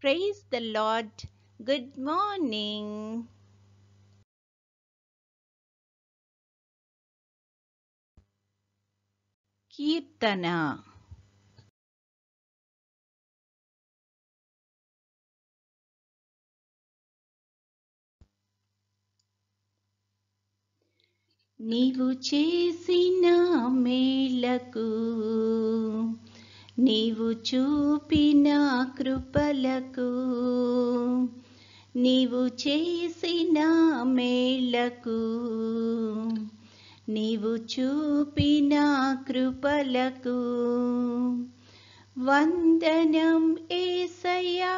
Praise the Lord. Good morning. Kirtana. నీవు చేసిన మేలకు నీవు చూపిన కృపలకు నీవు చేసిన మేలకు నీవు చూపిన కృపలకు వందనం యేసయ్యా,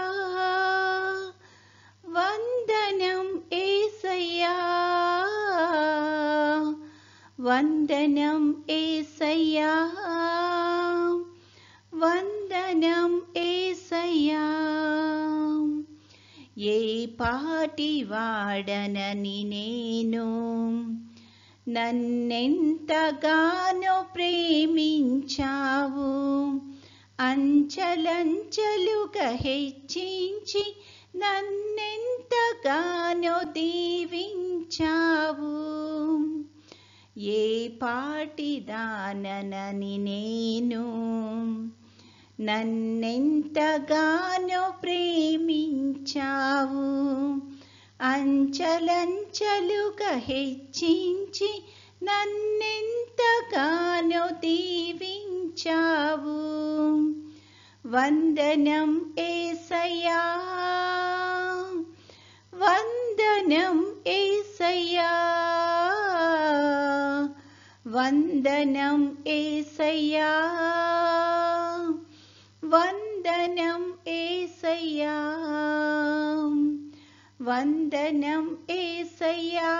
వందనం యేసయ్యా, వందనం యేసయ్యా, వందనం యేసయ్యా. ఏ పాటి వాడనని నేను నన్నెంతగానో ప్రేమించావు, అంచలంచలుగా హెచ్చించి నన్నెంతగానో దీవించావు. ఏ పాటిదానని నేను నన్నెంతగానో ప్రేమించావు, అంచలంచలుగా హెచ్చించి నన్నెంతగానో దీవించావు. వందనం యేసయ్యా, వందనం యేసయ్యా, వందనం యేసయ్యా, వందనం యేసయ్యా, వందనం యేసయ్యా,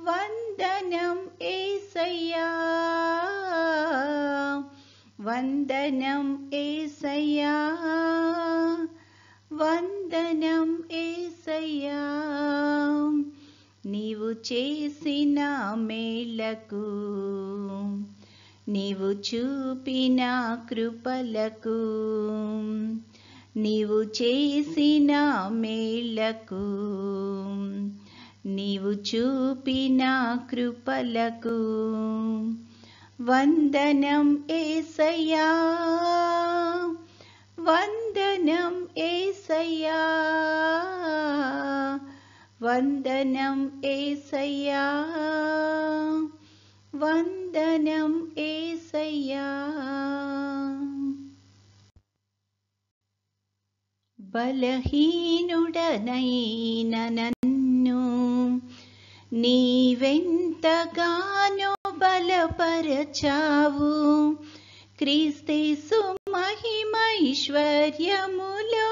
వందనం యేసయ్యా, వందనం యేసయ్యా, వందనం యేసయ్యా. నీవు చేసిన మేలకు నీవు చూపిన కృపలకు నీవు చేసిన మేలకు నీవు చూపిన కృపలకు వందనం యేసయ్యా, వందనం యేసయ్యా, వందనం యేసయ్యా, వందనం యేసయ్యా. బలహీనుడనైన నన్ను నీవెంతగానో బలపరచావు, క్రీస్తేసు మహిమైశ్వర్యములో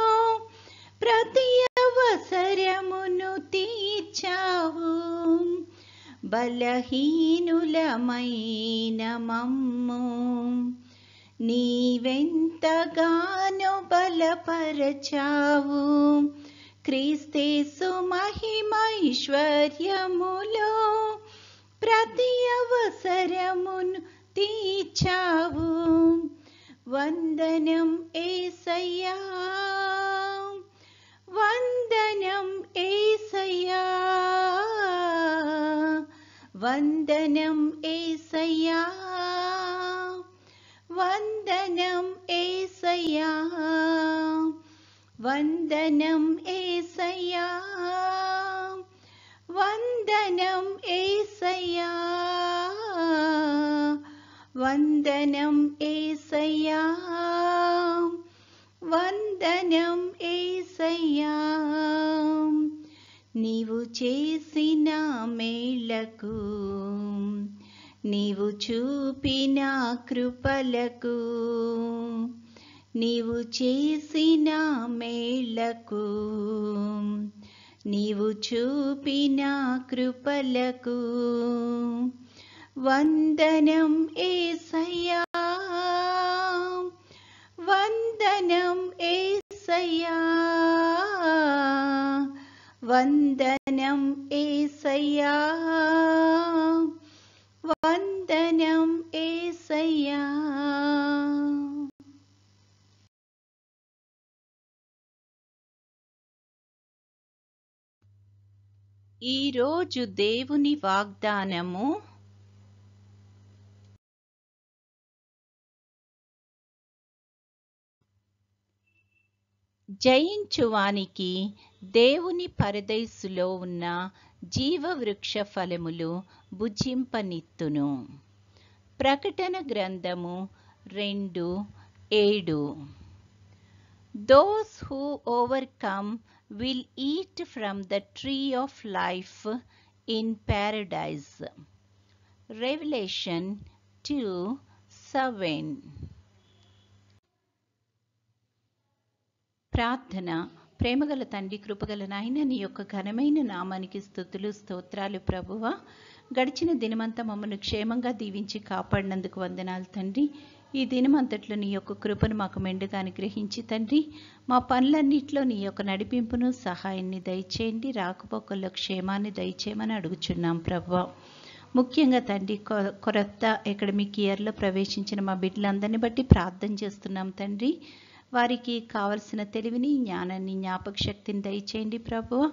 ప్రతి అవసరమును తీర్చావు. బలహీనులమైన మమ్ము నీవెంతగానో బలపరచావు, క్రీస్తేసు మహిమైశ్వర్యములో ప్రతి అవసరమును తీర్చావు. వందనం యేసయ్యా, వందనం యేసయ్యా, వందనం యేసయ్యా, వందనం యేసయ్యా, వందనం యేసయ్యా, వందనం యేసయ్యా, వందనం యేసయ్యా, వందనం యేసయ్యా. నీవు చేసిన మేలకు నీవు చూపిన కృపలకు నీవు చేసిన మేలకు నీవు చూపిన కృపలకు వందనం యేసయ్యా, వందనం యేసయ్యా, వందనం యేసయ్యా, వందనం యేసయ్యా. ఈరోజు దేవుని వాగ్దానము జయించువానికి దేవుని పరదైసులో ఉన్న జీవవృక్ష ఫలములు భుజింపనిత్తును. ప్రకటన గ్రంథము 2:7. Those who overcome will eat from the tree of life in paradise. Revelation 2:7. ప్రార్థన. ప్రేమగల తండ్రి, కృపగల నాయన, నీ యొక్క ఘనమైన నామానికి స్తుతులు స్తోత్రాలు ప్రభువా. గడిచిన దినమంతా మమ్మల్ని క్షేమంగా దీవించి కాపాడినందుకు వందనాలు తండ్రి. ఈ దినమంతట్లో నీ యొక్క కృపను మాకు మెండుగా అనుగ్రహించి తండ్రి, మా పనులన్నింటిలో నీ యొక్క నడిపింపును సహాయాన్ని దయచేయండి. రాకపోకల్లో క్షేమాన్ని దయచేయమని అడుగుచున్నాం ప్రభువా. ముఖ్యంగా తండ్రి, కొత్త అకాడమిక్ ఇయర్లో ప్రవేశించిన మా బిడ్డలందరినీ బట్టి ప్రార్థన చేస్తున్నాం తండ్రి. వారికి కావలసిన తెలివిని, జ్ఞానాన్ని, జ్ఞాపక శక్తిని దయచేయండి ప్రభువా.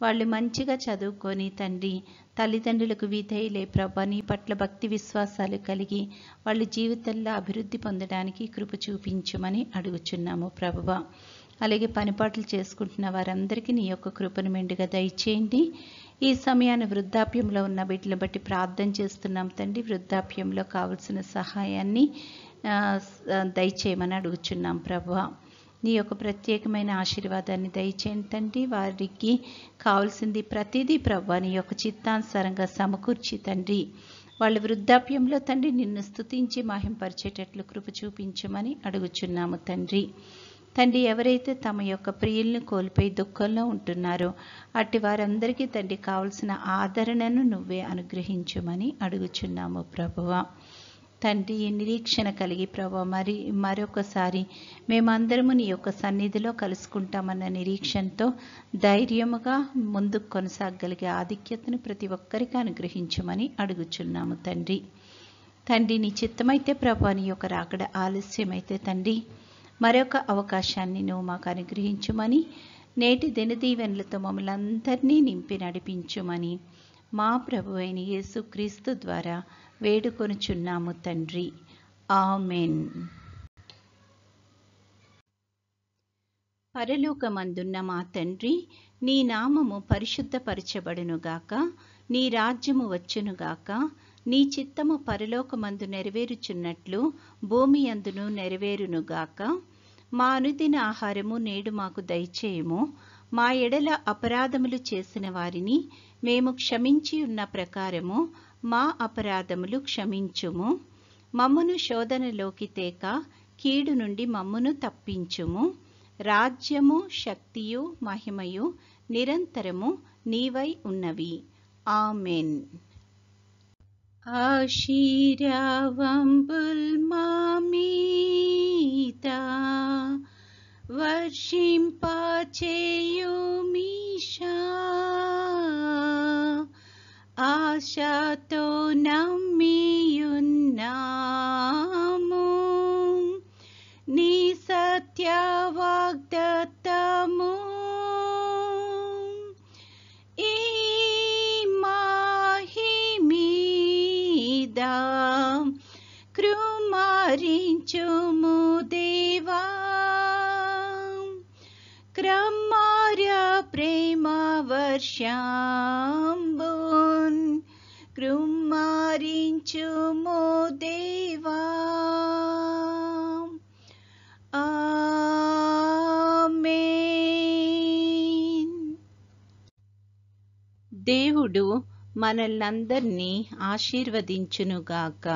వాళ్ళు మంచిగా చదువుకొని తండ్రి, తల్లిదండ్రులకు విధేయులే ప్రభా, నీ పట్ల భక్తి విశ్వాసాలు కలిగి వాళ్ళ జీవితంలో అభివృద్ధి పొందడానికి కృప చూపించమని అడుగుచున్నాము ప్రభువా. అలాగే పనిపాట్లు చేసుకుంటున్న వారందరికీ నీ యొక్క కృపను మెండుగా దయచేయండి. ఈ సమయాన్ని వృద్ధాప్యంలో ఉన్న బిడ్డలను బట్టి ప్రార్థన చేస్తున్నాం తండ్రి. వృద్ధాప్యంలో కావలసిన సహాయాన్ని దయచేయమని అడుగుచున్నాం ప్రభువా. నీ యొక్క ప్రత్యేకమైన ఆశీర్వాదాన్ని దయచేయండి తండ్రి. వారికి కావాల్సింది ప్రతిదీ ప్రభువా నీ యొక్క చిత్తానుసారంగా సమకూర్చి తండ్రి, వాళ్ళ వృద్ధాప్యంలో తండ్రి నిన్ను స్తుతించి మహింపరిచేటట్లు కృప చూపించమని అడుగుచున్నాము తండ్రి. తండ్రి, ఎవరైతే తమ యొక్క ప్రియులను కోల్పోయి దుఃఖంలో ఉంటున్నారో అట్టి వారందరికీ తండ్రి కావలసిన ఆదరణను నువ్వే అనుగ్రహించమని అడుగుచున్నాము ప్రభువా. తండ్రి, నిరీక్షణ కలిగి ప్రభా మరొకసారి మేమందరము నీ యొక్క సన్నిధిలో కలుసుకుంటామన్న నిరీక్షణతో ధైర్యముగా ముందుకు కొనసాగలిగే ఆధిక్యతను ప్రతి ఒక్కరికి అనుగ్రహించమని అడుగుచున్నాము తండ్రి. తండ్రి, నీ చిత్తమైతే ప్రభా నీ యొక్క రాకడ ఆలస్యమైతే తండ్రి మరొక అవకాశాన్ని నువ్వు మాకు అనుగ్రహించుమని, నేటి దినదీవెనలతో మమ్మల్ని అందరినీ నింపి నడిపించుమని మా ప్రభువైన యేసుక్రీస్తు ద్వారా వేడుకొనుచున్నాము తండ్రి. ఆమెన్. పరలోకమందున్న మా తండ్రి, నీ నామము పరిశుద్ధపరచబడునుగాక, నీ రాజ్యము వచ్చునుగాక, నీ చిత్తము పరలోకమందు నెరవేరుచున్నట్లు భూమి అందును నెరవేరునుగాక. మా అనుదిన ఆహారము నేడు మాకు దయచేయము. మా ఎడల అపరాధములు చేసిన వారిని మేము క్షమించి ఉన్న ప్రకారము మా అపరాధములు క్షమించుము. మమ్మును శోధనలోకి తేక కీడు నుండి మమ్మును తప్పించుము. రాజ్యము, శక్తియు, మహిమయు నిరంతరము నీవై ఉన్నవి. ఆమెన్. ఆశీర్వాదంబుల్ మా మీద వర్షింపచేయుమీశా, ఆశతో నమ్మియున్నాము నీ సత్య వాగ్దత్తము. ఈ మహిమీద కృమారించుము దేవా, క్రమార్య ప్రేమ వర్షంబున్ కృమారించుము దేవా. ఆమేన్. దేవుడు మనల్నందరినీ ఆశీర్వదించునుగాక.